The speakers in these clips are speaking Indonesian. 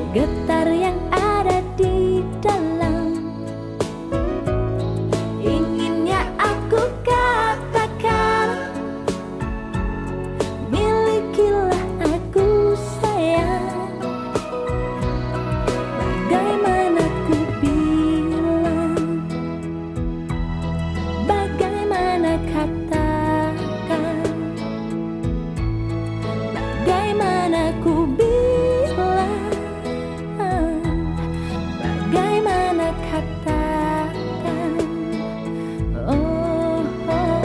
getar yang ada di dalam. Inginnya aku katakan, milikilah aku sayang. Bagaimana ku bilang, bagaimana katakan, bagaimana ku bilang, bagaimana katakan. Oh, oh.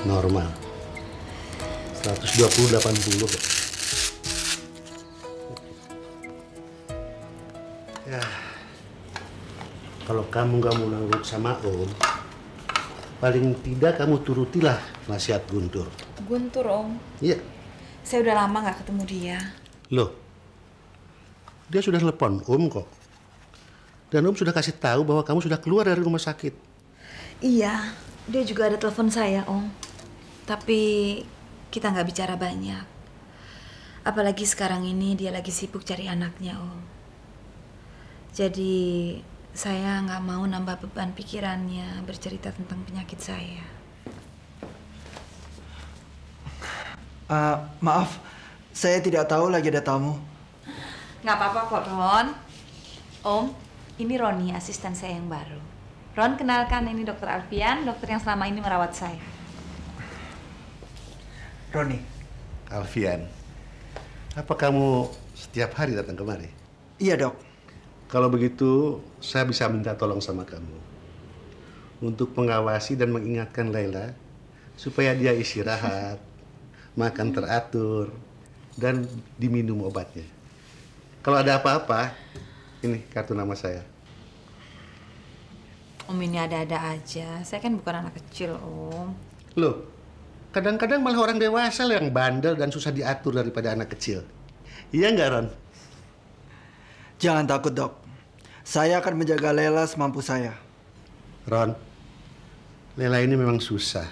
Normal 120/80 ya. Kalau kamu gak mau nurut sama Om, paling tidak kamu turutilah nasihat Guntur. Guntur, Om? Iya. Saya udah lama gak ketemu dia. Loh, dia sudah telepon Om kok. Dan Om sudah kasih tahu bahwa kamu sudah keluar dari rumah sakit. Iya, dia juga ada telepon saya, Om. Tapi kita nggak bicara banyak. Apalagi sekarang ini dia lagi sibuk cari anaknya, Om. Jadi saya nggak mau nambah beban pikirannya bercerita tentang penyakit saya. Maaf, saya tidak tahu lagi ada tamu. Nggak apa-apa kok, Ron. Om, ini Roni, asisten saya yang baru. Ron, kenalkan, ini Dokter Alfian, dokter yang selama ini merawat saya. Roni. Alfian, apa kamu setiap hari datang kemari? Iya, Dok. Kalau begitu, saya bisa minta tolong sama kamu untuk mengawasi dan mengingatkan Laila supaya dia istirahat, makan teratur, dan diminum obatnya. Kalau ada apa-apa, ini kartu nama saya. Om ini ada-ada aja. Saya kan bukan anak kecil, Om. Loh, kadang-kadang malah orang dewasa yang bandel dan susah diatur daripada anak kecil. Iya nggak, Ron? Jangan takut, Dok. Saya akan menjaga Lela semampu saya. Ron, Lela ini memang susah.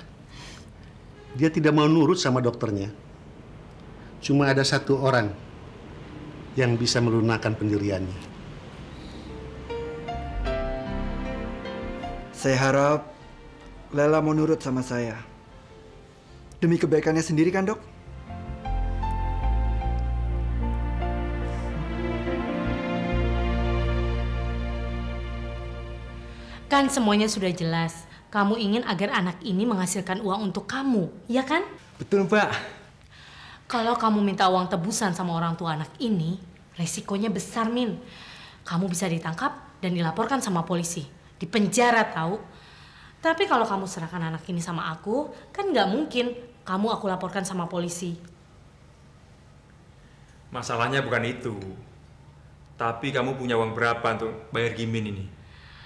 Dia tidak mau nurut sama dokternya. Cuma ada satu orang yang bisa melunakkan pendiriannya. Saya harap Lela mau nurut sama saya. Demi kebaikannya sendiri kan, Dok? Kan semuanya sudah jelas. Kamu ingin agar anak ini menghasilkan uang untuk kamu, ya kan? Betul, Mbak. Kalau kamu minta uang tebusan sama orang tua anak ini, resikonya besar, Min. Kamu bisa ditangkap dan dilaporkan sama polisi. Dipenjara, tahu? Tapi kalau kamu serahkan anak ini sama aku, kan nggak mungkin kamu aku laporkan sama polisi. Masalahnya bukan itu. Tapi kamu punya uang berapa untuk bayar Gimin ini?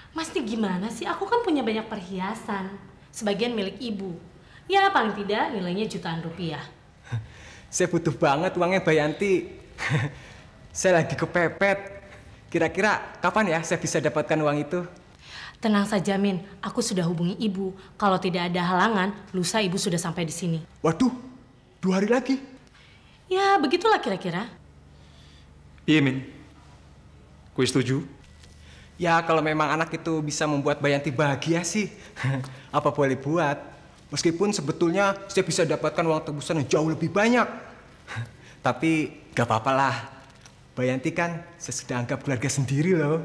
Mesti gimana sih? Aku kan punya banyak perhiasan. Sebagian milik ibu. Ya paling tidak nilainya jutaan rupiah. Saya butuh banget uangnya, Mbak Yanti. Saya lagi kepepet. Kira-kira kapan ya saya bisa dapatkan uang itu? Tenang saja, Min. Aku sudah hubungi ibu. Kalau tidak ada halangan, lusa ibu sudah sampai di sini. Waduh, 2 hari lagi. Ya, begitulah kira-kira. Iya, Min. Ku setuju. Ya, kalau memang anak itu bisa membuat Mbak Yanti bahagia sih. Apa boleh buat. Meskipun sebetulnya saya bisa dapatkan uang tebusan yang jauh lebih banyak. Tapi gak apa-apa lah. Mbak Yanti kan saya sudah anggap keluarga sendiri loh.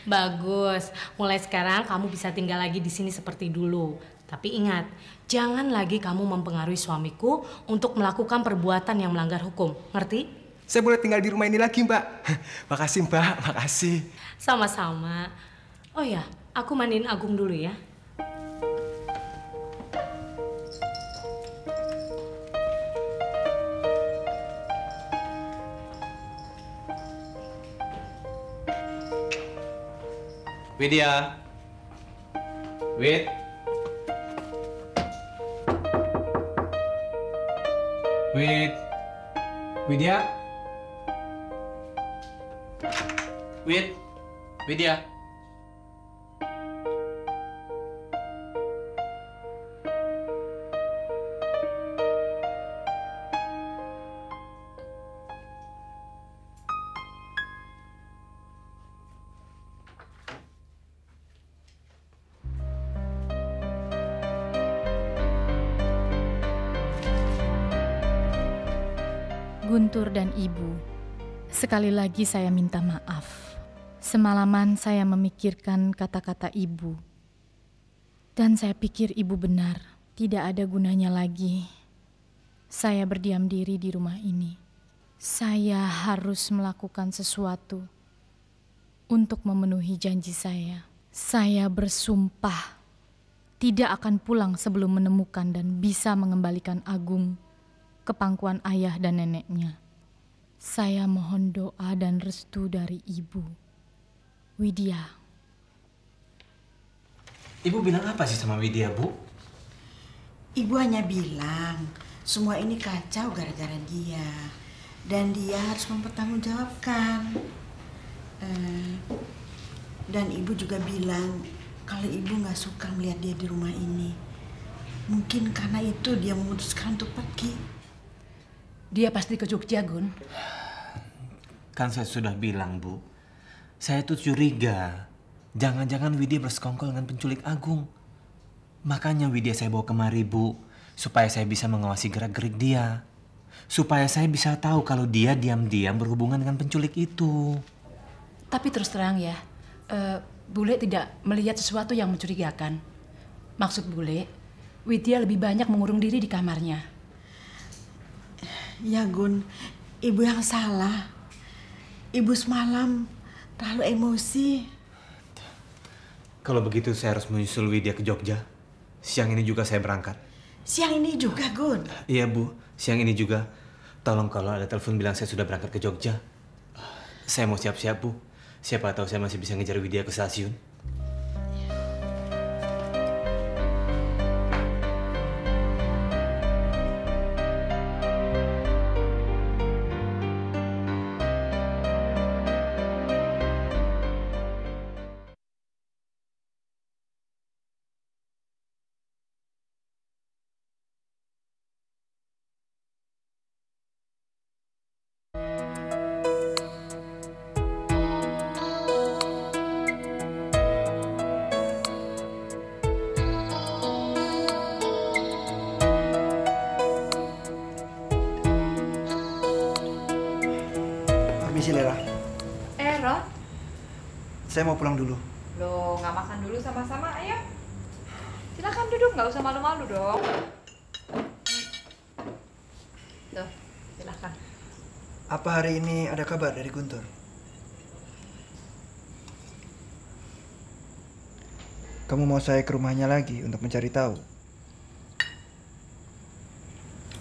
Bagus. Mulai sekarang kamu bisa tinggal lagi di sini seperti dulu. Tapi ingat, jangan lagi kamu mempengaruhi suamiku untuk melakukan perbuatan yang melanggar hukum. Ngerti? Saya boleh tinggal di rumah ini lagi, Mbak. Makasih, Mbak. Makasih. Sama-sama. Oh ya, aku mandiin Agung dulu ya. Widya. Wid. Wid. Widya? Widya? Guntur dan Ibu, sekali lagi saya minta maaf. Semalaman saya memikirkan kata-kata Ibu. Dan saya pikir Ibu benar, tidak ada gunanya lagi saya berdiam diri di rumah ini. Saya harus melakukan sesuatu untuk memenuhi janji saya. Saya bersumpah tidak akan pulang sebelum menemukan dan bisa mengembalikan Agung ke pangkuan ayah dan neneknya. Saya mohon doa dan restu dari Ibu. Widya. Ibu bilang apa sih sama Widya, Bu? Ibu hanya bilang semua ini kacau gara-gara dia. Dan dia harus mempertanggungjawabkan. Dan Ibu juga bilang kalau Ibu gak suka melihat dia di rumah ini. Mungkin karena itu dia memutuskan untuk pergi. Dia pasti ke Jogja, Gun. Kan saya sudah bilang, Bu. Saya tuh curiga. Jangan-jangan Widya bersekongkol dengan penculik Agung. Makanya Widya saya bawa kemari, Bu. Supaya saya bisa mengawasi gerak-gerik dia. Supaya saya bisa tahu kalau dia diam-diam berhubungan dengan penculik itu. Tapi terus terang ya, Bule tidak melihat sesuatu yang mencurigakan. Maksud Bule, Widya lebih banyak mengurung diri di kamarnya. Ya Gun, Ibu yang salah. Ibu semalam terlalu emosi. Kalau begitu saya harus menyusul Widya ke Jogja. Siang ini juga saya berangkat. Siang ini juga, Gun? Iya, Bu. Siang ini juga. Tolong kalau ada telepon bilang saya sudah berangkat ke Jogja. Saya mau siap-siap, Bu. Siapa tahu saya masih bisa ngejar Widya ke stasiun. Permisi, Lela. Ron? Saya mau pulang dulu. Loh, nggak makan dulu sama-sama, ayo. Silakan duduk, nggak usah malu-malu dong. Tuh, silakan. Apa hari ini ada kabar dari Guntur? Kamu mau saya ke rumahnya lagi untuk mencari tahu?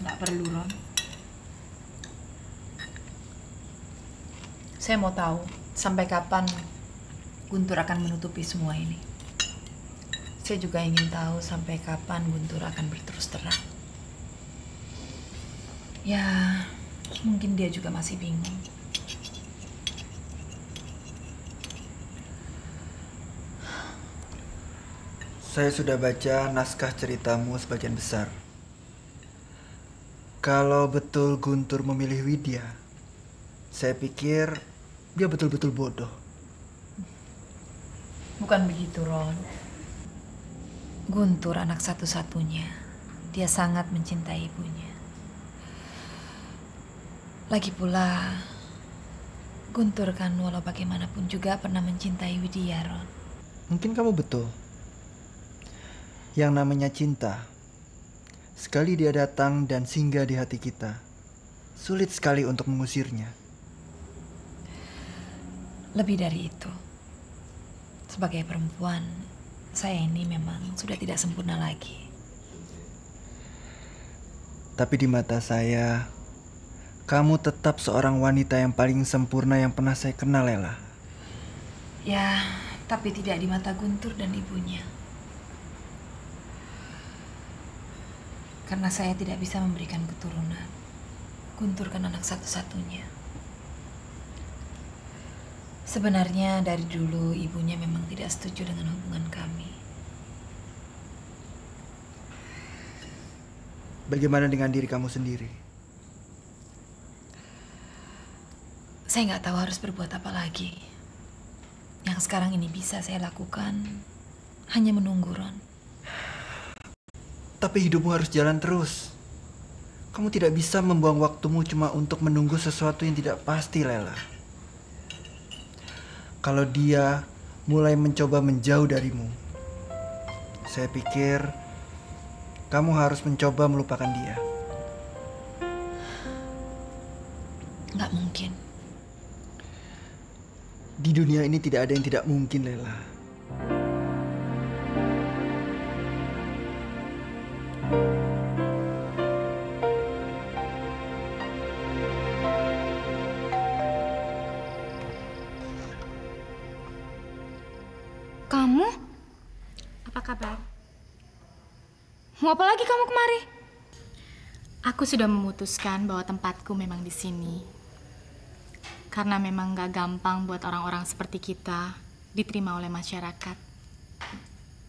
Nggak perlu, Ron. Saya mau tahu sampai kapan Guntur akan menutupi semua ini. Saya juga ingin tahu sampai kapan Guntur akan berterus terang. Ya, mungkin dia juga masih bingung. Saya sudah baca naskah ceritamu sebagian besar. Kalau betul Guntur memilih Widya, saya pikir dia betul-betul bodoh. Bukan begitu, Ron. Guntur anak satu-satunya. Dia sangat mencintai ibunya. Lagi pula, Guntur kan walau bagaimanapun juga pernah mencintai Widya, Ron. Mungkin kamu betul. Yang namanya cinta, sekali dia datang dan singgah di hati kita, sulit sekali untuk mengusirnya. Lebih dari itu, sebagai perempuan, saya ini memang sudah tidak sempurna lagi. Tapi di mata saya, kamu tetap seorang wanita yang paling sempurna yang pernah saya kenal, Lela. Ya, tapi tidak di mata Guntur dan ibunya. Karena saya tidak bisa memberikan keturunan. Guntur kan anak satu-satunya. Sebenarnya dari dulu ibunya memang tidak setuju dengan hubungan kami. Bagaimana dengan diri kamu sendiri? Saya nggak tahu harus berbuat apa lagi. Yang sekarang ini bisa saya lakukan hanya menunggu, Ron. Tapi hidupmu harus jalan terus. Kamu tidak bisa membuang waktumu cuma untuk menunggu sesuatu yang tidak pasti, Lela. Kalau dia mulai mencoba menjauh darimu, saya pikir kamu harus mencoba melupakan dia. Nggak mungkin. Di dunia ini tidak ada yang tidak mungkin, Lela. Kamu? Apa kabar? Mau apa lagi kamu kemari? Aku sudah memutuskan bahwa tempatku memang di sini. Karena memang gak gampang buat orang-orang seperti kita diterima oleh masyarakat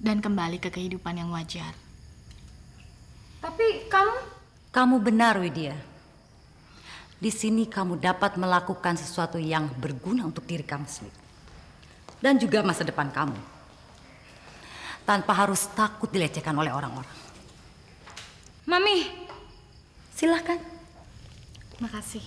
dan kembali ke kehidupan yang wajar. Tapi kamu benar, Widya. Di sini kamu dapat melakukan sesuatu yang berguna untuk diri kamu sendiri dan juga masa depan kamu, tanpa harus takut dilecehkan oleh orang-orang. Mami, silahkan. Makasih.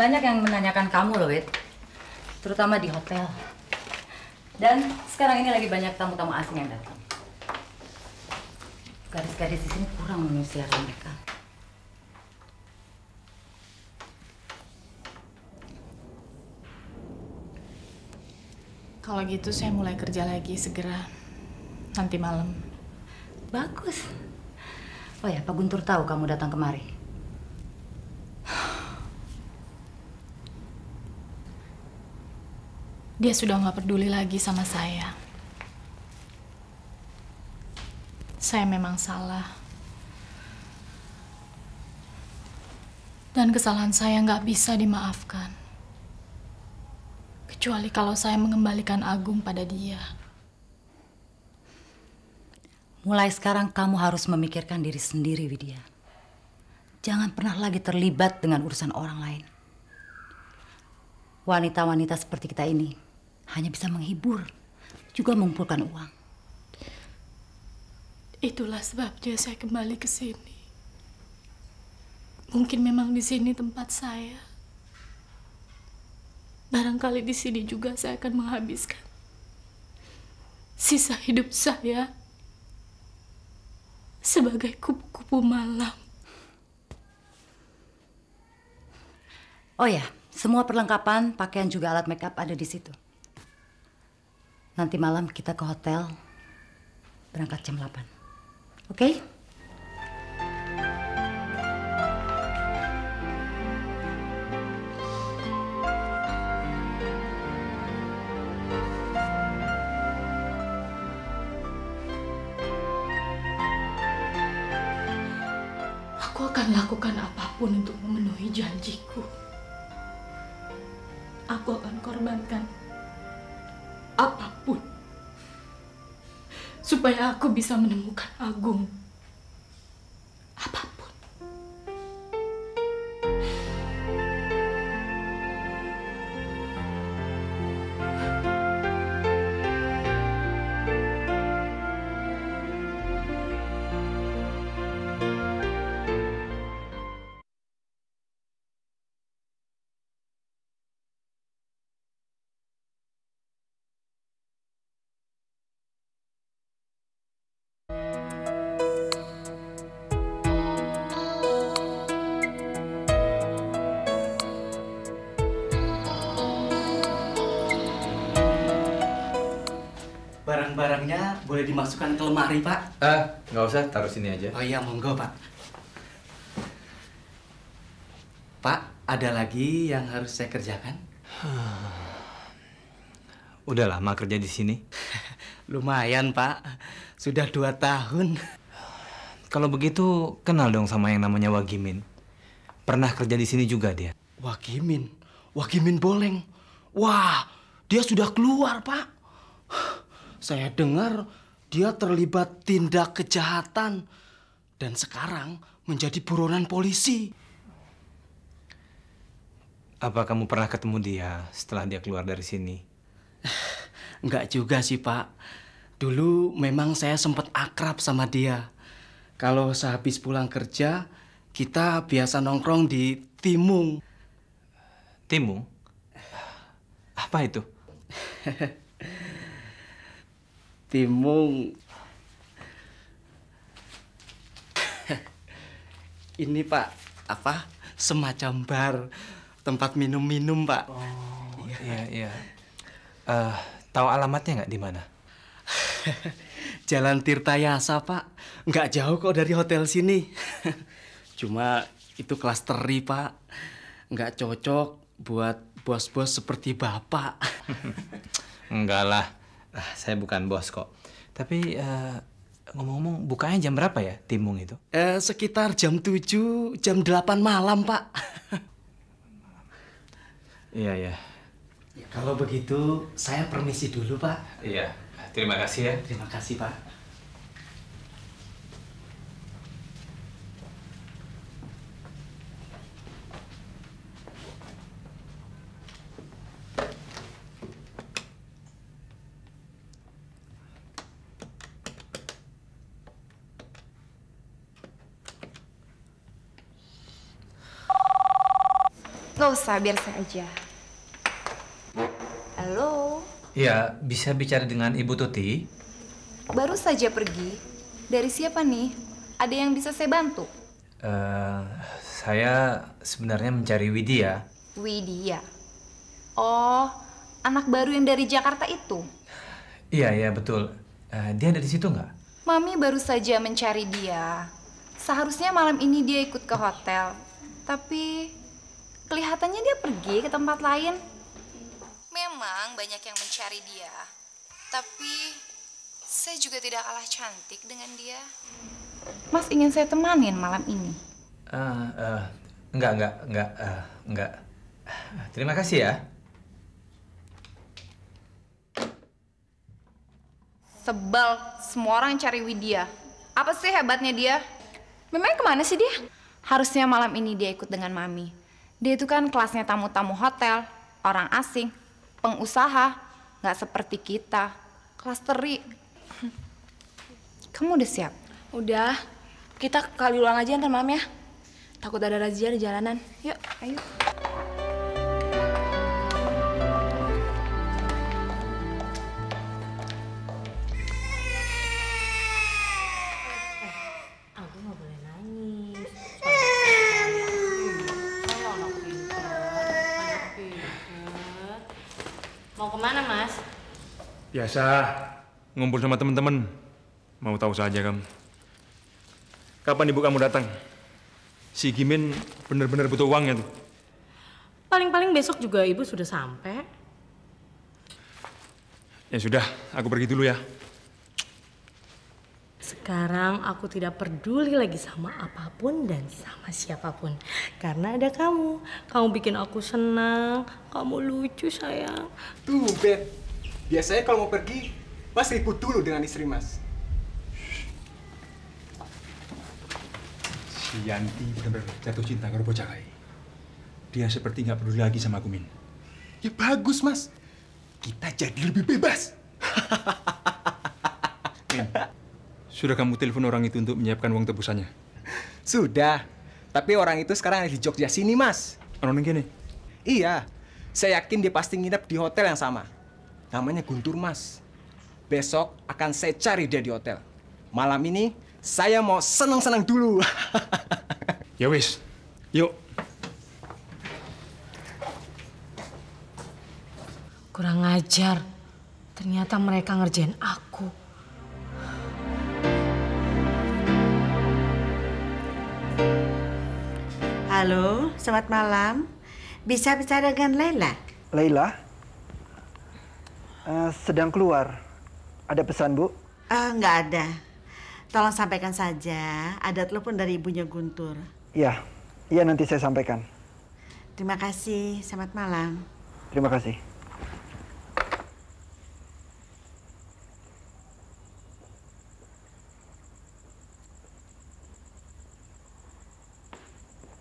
Banyak yang menanyakan kamu loh, Wit. Terutama di hotel. Dan sekarang ini lagi banyak tamu-tamu asing yang datang. Gadis-gadis di sini kurang manusia mereka. Kalau gitu saya mulai kerja lagi segera nanti malam. Bagus. Oh ya, Pak Guntur tahu kamu datang kemari. Dia sudah nggak peduli lagi sama saya. Saya memang salah. Dan kesalahan saya nggak bisa dimaafkan. Kecuali kalau saya mengembalikan Agung pada dia. Mulai sekarang kamu harus memikirkan diri sendiri, Widya. Jangan pernah lagi terlibat dengan urusan orang lain. Wanita-wanita seperti kita ini hanya bisa menghibur, juga mengumpulkan uang. Itulah sebabnya saya kembali ke sini. Mungkin memang di sini tempat saya. Barangkali di sini juga saya akan menghabiskan sisa hidup saya sebagai kupu-kupu malam. Oh ya, semua perlengkapan, pakaian juga alat makeup ada di situ. Nanti malam kita ke hotel, berangkat jam 8. Oke? Aku akan lakukan apapun untuk memenuhi janjiku. Aku akan korbankan apapun supaya aku bisa menemukan Agung. Apapun. Barang-barangnya boleh dimasukkan ke lemari, Pak. Nggak usah, taruh sini aja. Oh iya, monggo, Pak. Pak, ada lagi yang harus saya kerjakan? Udah lama kerja di sini? Lumayan, Pak. Sudah 2 tahun. Kalau begitu, kenal dong sama yang namanya Wagimin. Pernah kerja di sini juga dia. Wagimin? Wagimin Boleng? Wah, dia sudah keluar, Pak. Saya dengar dia terlibat tindak kejahatan dan sekarang menjadi buronan polisi. Apa kamu pernah ketemu dia setelah dia keluar dari sini? Enggak juga sih, Pak. Dulu memang saya sempat akrab sama dia. Kalau sehabis pulang kerja, kita biasa nongkrong di Timung. Timung? Apa itu? Timung. Ini, Pak, apa? Semacam bar, tempat minum-minum, Pak. Oh, iya. Tahu alamatnya nggak di mana? Jalan Tirtayasa, Pak. Nggak jauh kok dari hotel sini. Cuma itu kelas teri, Pak. Nggak cocok buat bos-bos seperti Bapak. Enggak lah. Saya bukan bos kok. Tapi ngomong-ngomong, bukanya jam berapa ya Timung itu? Sekitar jam 7, jam 8 malam, Pak. Iya. Kalau begitu, saya permisi dulu, Pak. Iya, terima kasih ya. Terima kasih, Pak. Gak usah, biar saya aja. Halo? Iya, bisa bicara dengan Ibu Tuti? Baru saja pergi. Dari siapa nih? Ada yang bisa saya bantu? Saya sebenarnya mencari Widya. Widya? Oh, anak baru yang dari Jakarta itu? Iya, betul. Dia ada di situ nggak? Mami baru saja mencari dia. Seharusnya malam ini dia ikut ke hotel. Tapi kelihatannya dia pergi ke tempat lain. Memang banyak yang mencari dia. Tapi saya juga tidak kalah cantik dengan dia. Mas ingin saya temanin malam ini? Enggak. Terima kasih ya. Sebel, semua orang cari Widya. Apa sih hebatnya dia? Memangnya kemana sih dia? Harusnya malam ini dia ikut dengan Mami. Dia itu kan kelasnya tamu-tamu hotel, orang asing, pengusaha, nggak seperti kita, kelas teri. Kamu udah siap? Udah, kita kali ulang aja ntar malam ya. Takut ada razia di jalanan. Yuk, ayo. Aku nggak boleh nangis. Mau kemana, Mas? Biasa, ngumpul sama teman-teman. Mau tahu saja kamu. Kapan ibu kamu datang? Si Gimin benar-benar butuh uangnya tuh. Paling-paling besok juga ibu sudah sampai. Ya sudah, aku pergi dulu ya. Sekarang aku tidak peduli lagi sama apapun dan sama siapapun. Karena ada kamu. Kamu bikin aku senang. Kamu lucu, sayang. Tuh, Bet. Biasanya kalau mau pergi, Mas ribut dulu dengan istri Mas. Si Yanti benar-benar jatuh cinta kalau bocah kayak. Dia seperti nggak peduli lagi sama aku, Min. Ya bagus, Mas. Kita jadi lebih bebas. Min, sudah kamu telepon orang itu untuk menyiapkan uang tebusannya? Sudah. Tapi orang itu sekarang ada di Jogja sini, Mas. Orang gini? Iya. Saya yakin dia pasti nginep di hotel yang sama. Namanya Guntur, Mas. Besok akan saya cari dia di hotel. Malam ini saya mau senang-senang dulu. Ya wis, yuk. Kurang ajar. Ternyata mereka ngerjain aku. Halo, selamat malam. Bisa bicara dengan Laila? Laila? Sedang keluar. Ada pesan, Bu? Nggak ada. Tolong sampaikan saja, ada telepon dari ibunya Guntur. Iya, iya nanti saya sampaikan. Terima kasih, selamat malam. Terima kasih.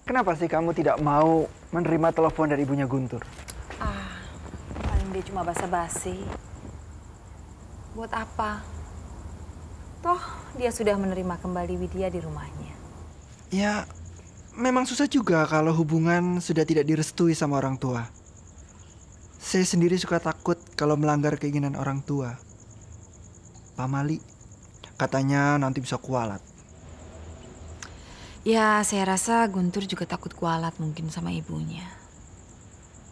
Kenapa sih kamu tidak mau menerima telepon dari ibunya Guntur? Paling dia cuma basa-basi. Buat apa? Toh dia sudah menerima kembali Widya di rumahnya. Ya, memang susah juga kalau hubungan sudah tidak direstui sama orang tua. Saya sendiri suka takut kalau melanggar keinginan orang tua. Pak Mali, katanya nanti bisa kualat. Ya, saya rasa Guntur juga takut kualat mungkin sama ibunya.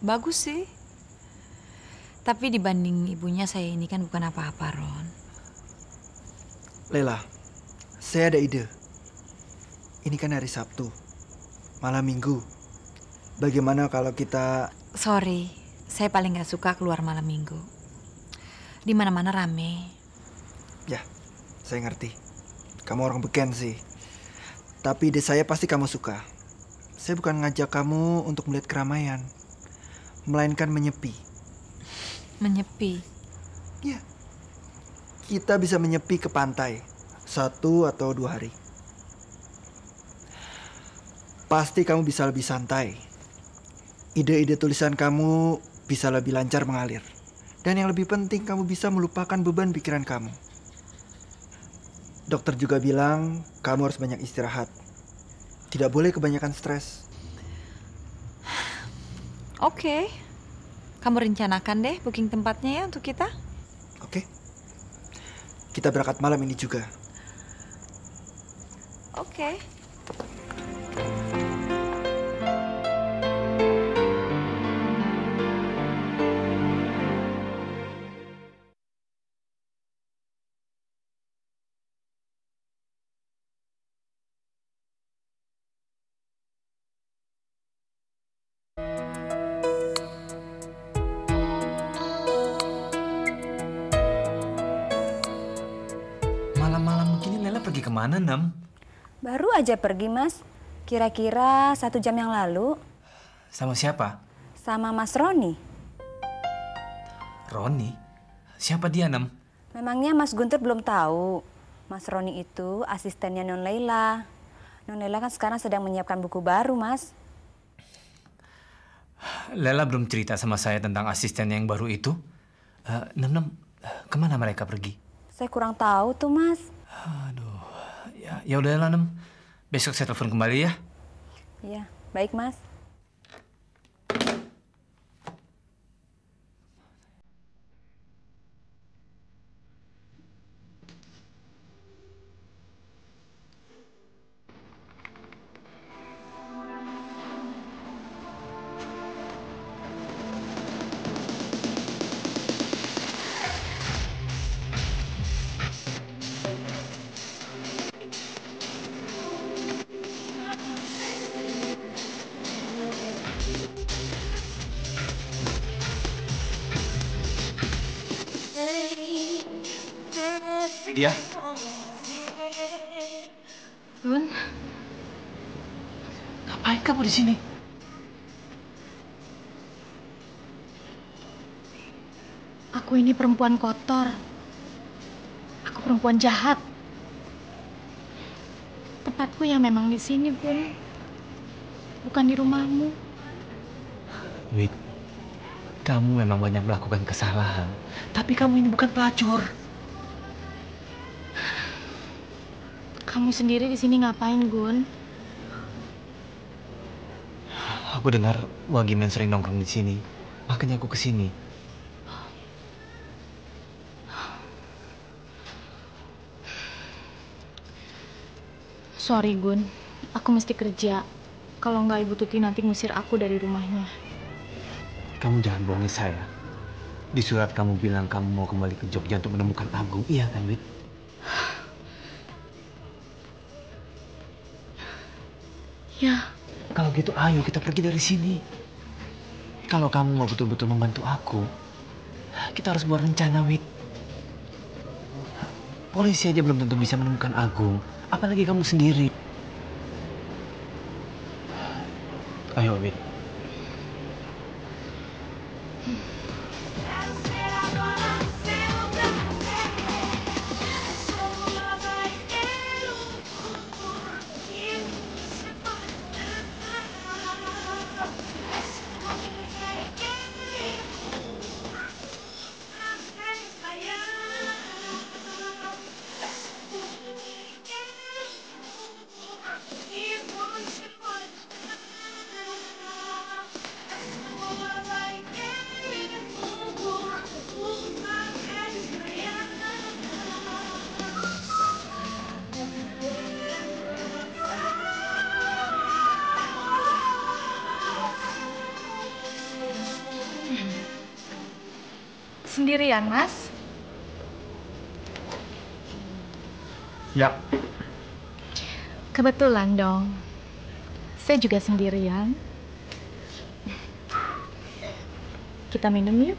Bagus sih. Tapi dibanding ibunya saya ini kan bukan apa-apa, Ron. Lela, saya ada ide. Ini kan hari Sabtu, malam Minggu. Bagaimana kalau kita... Sorry, saya paling gak suka keluar malam Minggu. Di mana-mana rame. Ya, saya ngerti. Kamu orang beken sih. Tapi ide saya pasti kamu suka. Saya bukan ngajak kamu untuk melihat keramaian, melainkan menyepi. Menyepi? Ya. Kita bisa menyepi ke pantai 1 atau 2 hari. Pasti kamu bisa lebih santai. Ide-ide tulisan kamu bisa lebih lancar mengalir. Dan yang lebih penting, kamu bisa melupakan beban pikiran kamu. Dokter juga bilang kamu harus banyak istirahat. Tidak boleh kebanyakan stres. Oke. Kamu rencanakan deh booking tempatnya ya untuk kita. Oke. Kita berangkat malam ini juga. Oke. Malam-malam begini Lela pergi kemana, Nam? Baru aja pergi, Mas. Kira-kira 1 jam yang lalu. Sama siapa? Sama Mas Roni. Roni? Siapa dia, Nam? Memangnya Mas Guntur belum tahu. Mas Roni itu asistennya Non Laila. Non Laila kan sekarang sedang menyiapkan buku baru, Mas. Lela belum cerita sama saya tentang asisten yang baru itu. Nem, kemana mereka pergi? Saya kurang tahu tuh, Mas. Aduh, ya udahlah, Nem. Besok saya telepon kembali ya. Iya, baik, Mas. Dia? Gun, Ngapain kamu di sini? aku ini perempuan kotor. Aku perempuan jahat. Tempatku ya memang di sini, Gun. Bukan di rumahmu. Wid, kamu memang banyak melakukan kesalahan. Tapi kamu ini bukan pelacur. Kamu sendiri di sini ngapain, Gun? Aku dengar Wagimen sering nongkrong di sini. Makanya aku ke sini. Sorry, Gun. Aku mesti kerja. Kalau nggak Ibu Tuti nanti ngusir aku dari rumahnya. Kamu jangan bohongi saya. Di surat kamu bilang kamu mau kembali ke Jogja untuk menemukan Agung. Iya kan, Wid? Ya. Kalau gitu ayo kita pergi dari sini. Kalau kamu mau betul-betul membantu aku, kita harus buat rencana, Wid. Polisi aja belum tentu bisa menemukan Agung, apalagi kamu sendiri. Ayo, Wid. Sendirian, Mas? Ya. Kebetulan dong. Saya juga sendirian. Kita minum yuk.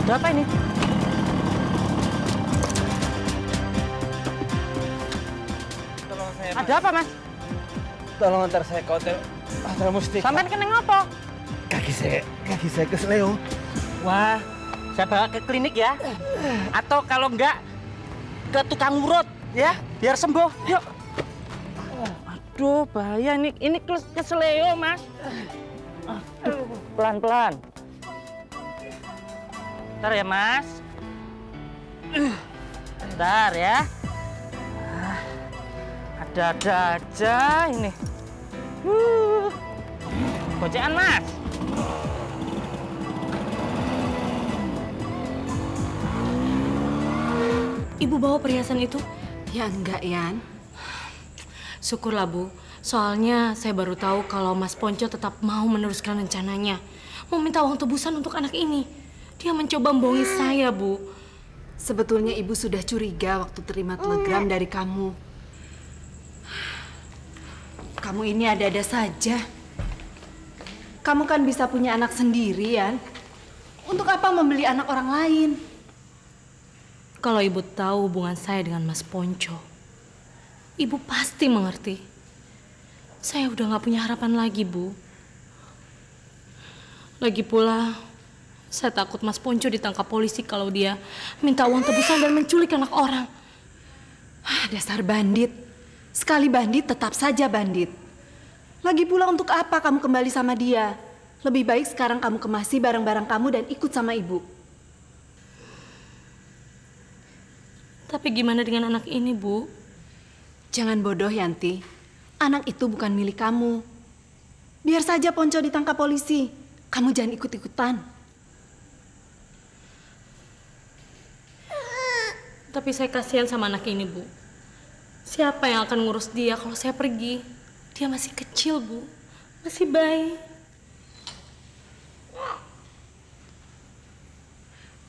Ada apa ini? Tolong saya, Mas. Ada apa, Mas? Tolong antar saya ke hotel Mustika. Sampai kena ngopo? Kaki saya kesleo. Wah, saya bawa ke klinik ya. Atau kalau enggak, ke tukang urut ya, biar sembuh. Yuk. Aduh, bahaya nih. Ini kesleo, Mas. Aduh, pelan-pelan. Bentar ya, Mas. Bentar ya. Ada-ada aja ini. Gocekan, Mas. Ibu bawa perhiasan itu? Ya enggak, Yan. Syukurlah, Bu. Soalnya saya baru tahu kalau Mas Ponco tetap mau meneruskan rencananya. Mau minta uang tebusan untuk anak ini. Dia mencoba membohongi saya, Bu. Sebetulnya Ibu sudah curiga waktu terima telegram dari kamu. Kamu ini ada-ada saja. Kamu kan bisa punya anak sendiri, Yan. Untuk apa membeli anak orang lain? Kalau Ibu tahu hubungan saya dengan Mas Ponco, Ibu pasti mengerti. Saya udah gak punya harapan lagi, Bu. Lagi pula, saya takut Mas Ponco ditangkap polisi kalau dia minta uang tebusan dan menculik anak orang. Dasar bandit. Sekali bandit, tetap saja bandit. Lagi pula untuk apa kamu kembali sama dia? Lebih baik sekarang kamu kemasi barang-barang kamu dan ikut sama Ibu. Tapi gimana dengan anak ini, Bu? Jangan bodoh, Yanti. Anak itu bukan milik kamu. Biar saja Ponco ditangkap polisi. Kamu jangan ikut-ikutan. Tapi saya kasihan sama anak ini, Bu. Siapa yang akan ngurus dia kalau saya pergi? Dia masih kecil, Bu. Masih bayi.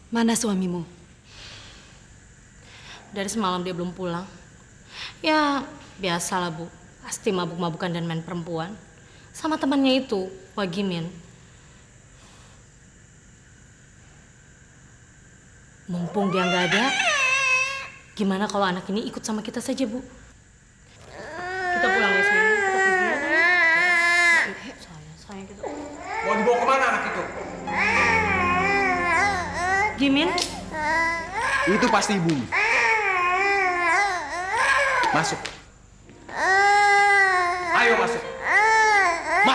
Mana suamimu? Dari semalam dia belum pulang. Ya, biasalah, Bu. Pasti mabuk-mabukan dan main perempuan. Sama temannya itu, Wak Gimin. Mumpung dia nggak ada, gimana kalau anak ini ikut sama kita saja, Bu? Kita pulang ya, sayang. Kita pergi ya. Sayang, kita. Mau dibawa kemana anak itu? Gimin? Itu pasti ibumu. Masuk.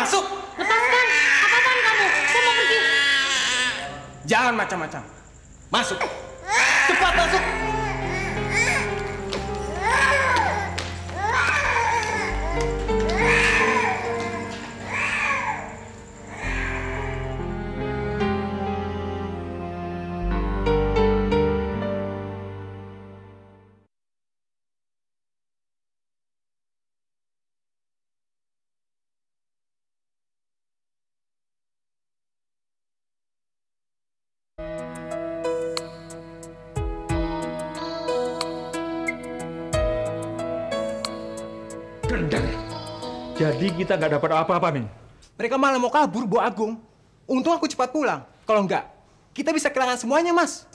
Masuk! Lepaskan! Apaan kamu? Saya mau pergi. Jangan macam-macam. Masuk! Cepat masuk! Jadi kita nggak dapat apa-apa, Min. Mereka malah mau kabur, Bu Agung. Untung aku cepat pulang. Kalau enggak, kita bisa kehilangan semuanya, Mas.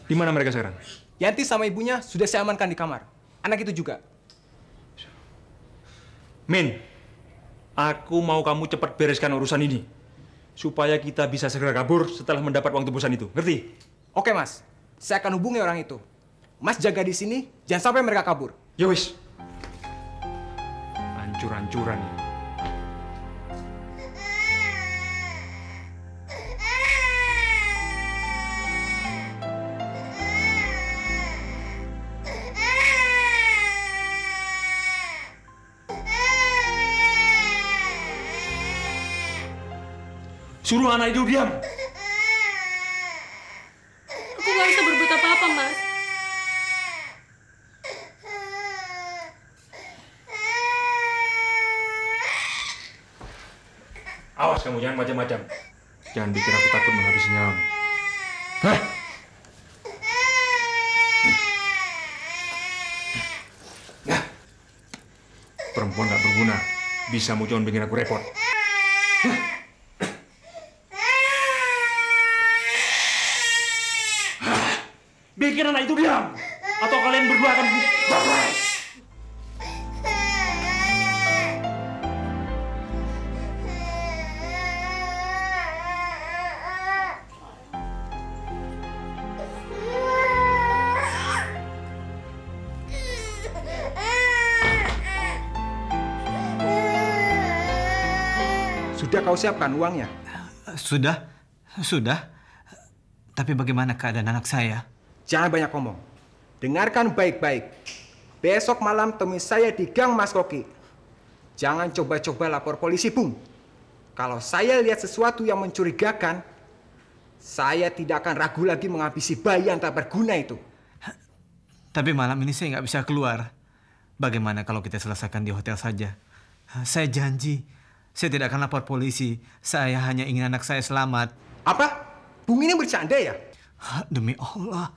Di mana mereka sekarang? Yanti sama ibunya sudah saya amankan di kamar. Anak itu juga. Min, aku mau kamu cepat bereskan urusan ini. Supaya kita bisa segera kabur setelah mendapat uang tebusan itu. Ngerti? Oke, Mas. Saya akan hubungi orang itu. Mas jaga di sini, jangan sampai mereka kabur. Ya wis. Hancur-hancuran ya. Suruh anak itu diam. Aku nggak bisa berbuat apa-apa, Mas. Awas kamu, jangan macam-macam. Jangan bikin aku takut menghabisi nyawamu. Hah? Nah, perempuan nggak berguna. Bisa mau jangan bikin aku repot. Hah? Bikin anak itu diam, atau kalian berdua akan Sudah kau siapkan uangnya? Sudah. Tapi bagaimana keadaan anak saya? Jangan banyak ngomong. Dengarkan baik-baik. Besok malam temui saya di Gang Mas Koki. Jangan coba-coba lapor polisi, Bung. Kalau saya lihat sesuatu yang mencurigakan, saya tidak akan ragu lagi menghabisi bayi yang tak berguna itu. Tapi malam ini saya nggak bisa keluar. Bagaimana kalau kita selesaikan di hotel saja? Saya janji, saya tidak akan lapor polisi. Saya hanya ingin anak saya selamat. Apa? Bung ini bercanda ya? Demi Allah,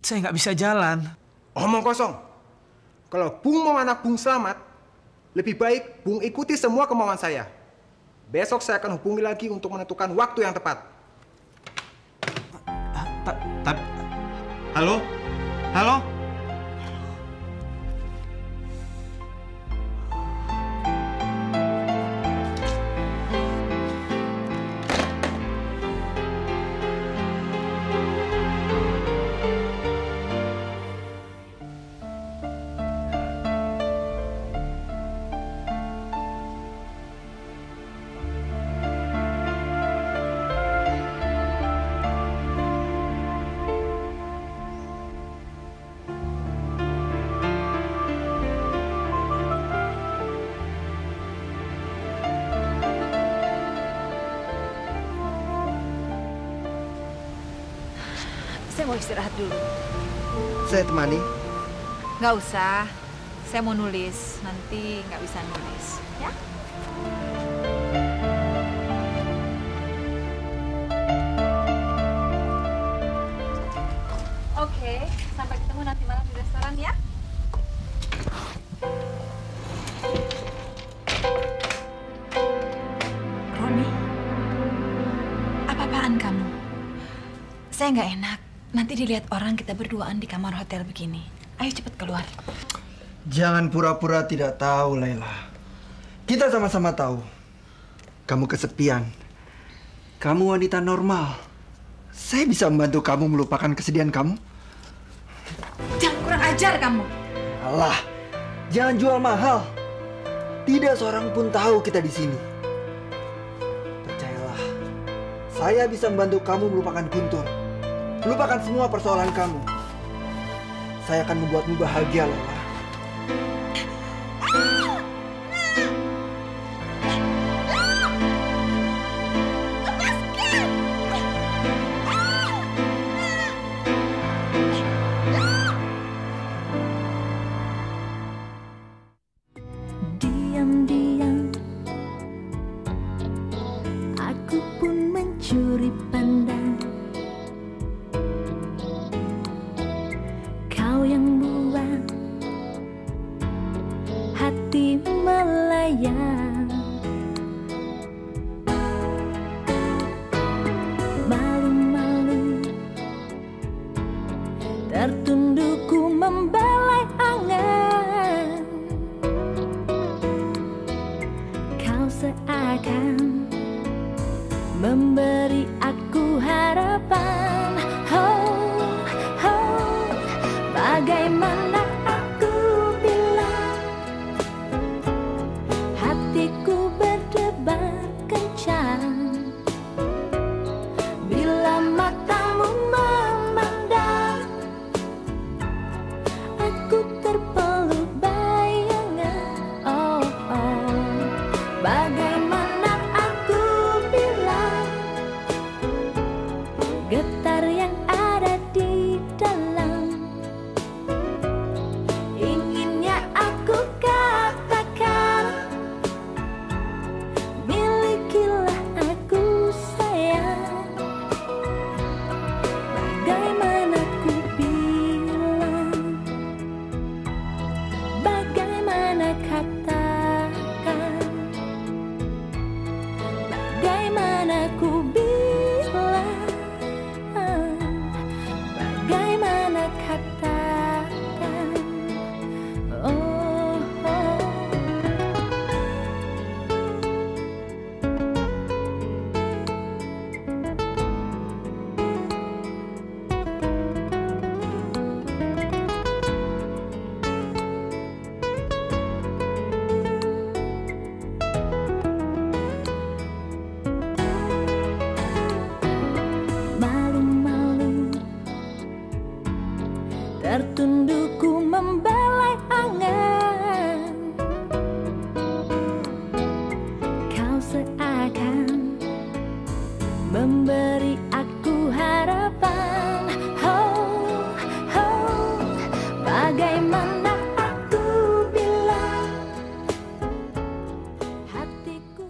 saya nggak bisa jalan. Omong kosong. Kalau Bung mau anak Bung selamat, lebih baik Bung ikuti semua kemauan saya. Besok saya akan hubungi lagi untuk menentukan waktu yang tepat. Halo? Halo? Saya mau istirahat dulu. Saya temani. Nggak usah. Saya mau nulis. Nanti nggak bisa nulis. Ya? Oke. Sampai ketemu nanti malam di restoran ya. Roni, apa-apaan kamu? Saya nggak enak. Nanti dilihat orang kita berduaan di kamar hotel begini. Ayo cepat keluar. Jangan pura-pura tidak tahu, Laila. Kita sama-sama tahu. Kamu kesepian. Kamu wanita normal. Saya bisa membantu kamu melupakan kesedihan kamu. Jangan kurang ajar kamu. Alah, jangan jual mahal. Tidak seorang pun tahu kita di sini. Percayalah, saya bisa membantu kamu melupakan Guntur. Melupakan semua persoalan kamu. Saya akan membuatmu bahagia, Laila. Diam-diam aku pun mencuri pandang kau yang buat hati melayang. Malu-malu tertundukku membelai angan. Kau seakan memberi aku harapan. Oh, oh, bagaimana aku bilang hatiku berdebar kencang bila matamu memandang. Aku terpeluk bayangan. Oh, oh, bagaimana aku bilang getar yang ada di dalam. Inginnya aku katakan, milikilah aku sayang. Bagaimana ku bilang, bagaimana katakan, bagaimana ku bilang, bagaimana katakan. Oh, oh. Malu-malu tertundukku membelai angan. Kau seakan memberi aku harapan. Oh, oh, bagaimana aku bilang hatiku